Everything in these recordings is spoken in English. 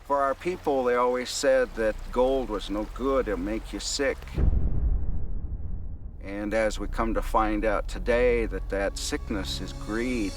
For our people, they always said that gold was no good, it'll make you sick. And as we come to find out today, that sickness is greed.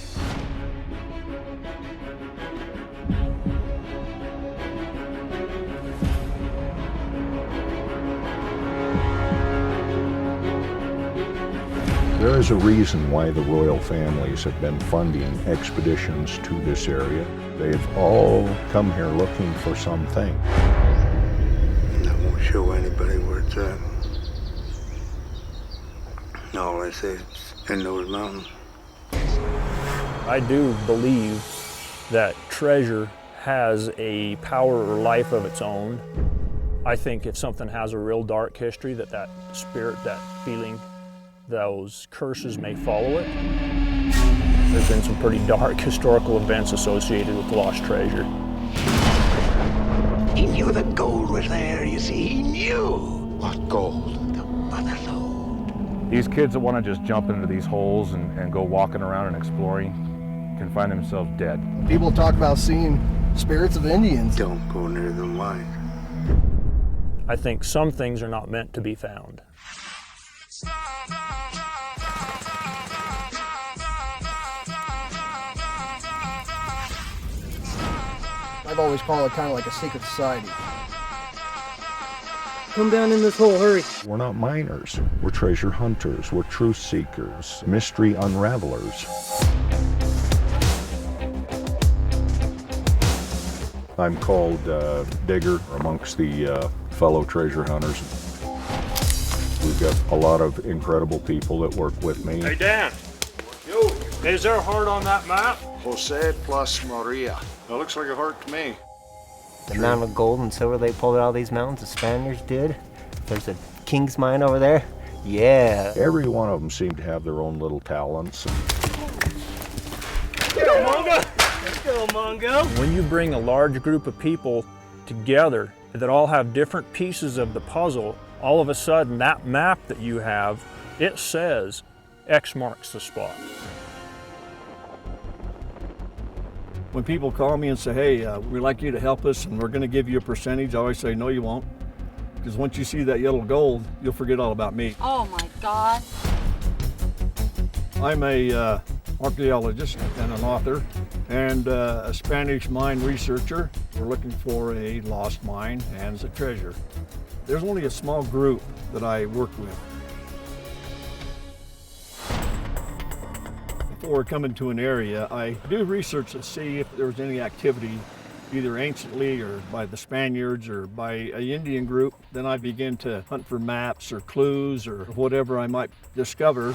There is a reason why the royal families have been funding expeditions to this area. They've all come here looking for something. I won't show anybody where it's at. All I say is in those mountains. I do believe that treasure has a power or life of its own. I think if something has a real dark history, that spirit, that feeling, those curses may follow it. There's been some pretty dark historical events associated with lost treasure. He knew the gold was there, you see. He knew. What gold? The mother lode. These kids that want to just jump into these holes and go walking around and exploring can find themselves dead. People talk about seeing spirits of Indians. Don't go near the mines. I think some things are not meant to be found. I've always called it kind of like a secret society. Come down in this hole, hurry. We're not miners. We're treasure hunters. We're truth seekers, mystery unravelers. I'm called Digger amongst the fellow treasure hunters. We've got a lot of incredible people that work with me. Hey Dan, is there a heart on that map? Jose plus Maria. That looks like a heart to me. The amount of gold and silver they pulled out of these mountains, the Spaniards did. There's a king's mine over there. Yeah. Every one of them seemed to have their own little talents. Let's go, Mongo! Let's go, Mongo! When you bring a large group of people together that all have different pieces of the puzzle, all of a sudden that map that you have, it says X marks the spot. When people call me and say, hey, we'd like you to help us and we're going to give you a percentage, I always say, no, you won't. Because once you see that yellow gold, you'll forget all about me. Oh my God. I'm a archaeologist and an author and a Spanish mine researcher. We're looking for a lost mine and a treasure. There's only a small group that I work with. Before coming to an area, I do research to see if there's any activity, either anciently or by the Spaniards or by an Indian group. Then I begin to hunt for maps or clues or whatever I might discover.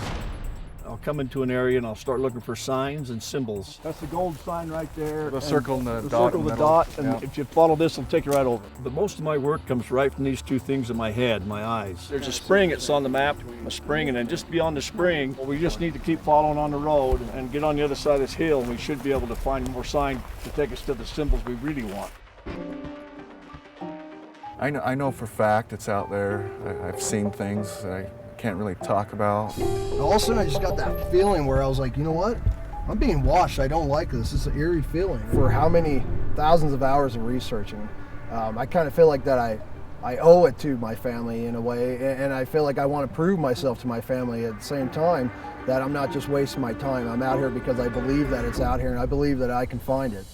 I'll come into an area and I'll start looking for signs and symbols. That's the gold sign right there. The circle and the dot. Circle, the dot, and if you follow this, it'll take you right over. But most of my work comes right from these two things in my head, my eyes. There's a spring that's on the map, a spring, and then just beyond the spring, we just need to keep following on the road and get on the other side of this hill, and we should be able to find more signs to take us to the symbols we really want. I know for a fact it's out there. I've seen things that I can't really talk about. And all of a sudden, I just got that feeling where I was like, you know what? I'm being watched. I don't like this. It's an eerie feeling. For how many thousands of hours of researching, I kind of feel like that I owe it to my family in a way, and I feel like I want to prove myself to my family at the same time that I'm not just wasting my time. I'm out here because I believe that it's out here, and I believe that I can find it.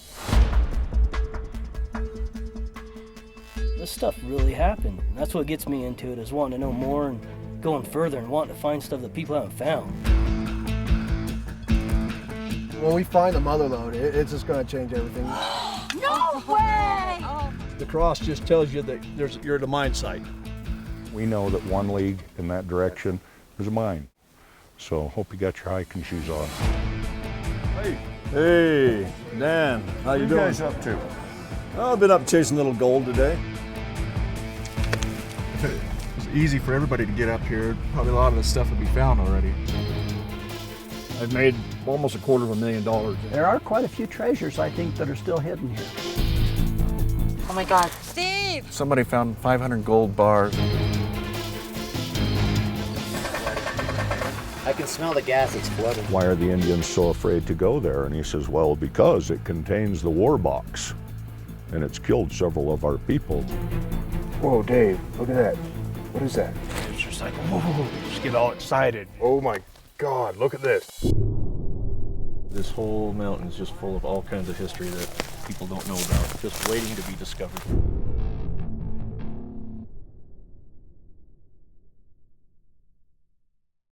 This stuff really happened. And that's what gets me into it, is wanting to know more and going further and wanting to find stuff that people haven't found. When we find the mother lode, it's just going to change everything. No way! Oh. The cross just tells you that you're at a mine site. We know that 1 league in that direction is a mine. So hope you got your hiking shoes on. Hey, Dan, how you doing? What are you guys up to? Oh, I've been up chasing a little gold today. It's easy for everybody to get up here. Probably a lot of the stuff will be found already. I've made almost $250,000. There are quite a few treasures, I think, that are still hidden here. Oh my God. Steve! Somebody found 500 gold bars. I can smell the gas that's flooding. Why are the Indians so afraid to go there? And he says, well, because it contains the war box. and it's killed several of our people. Whoa, Dave, look at that. What is that? It's just like, whoa, just get all excited. Oh my God, look at this. This whole mountain is just full of all kinds of history that people don't know about, just waiting to be discovered.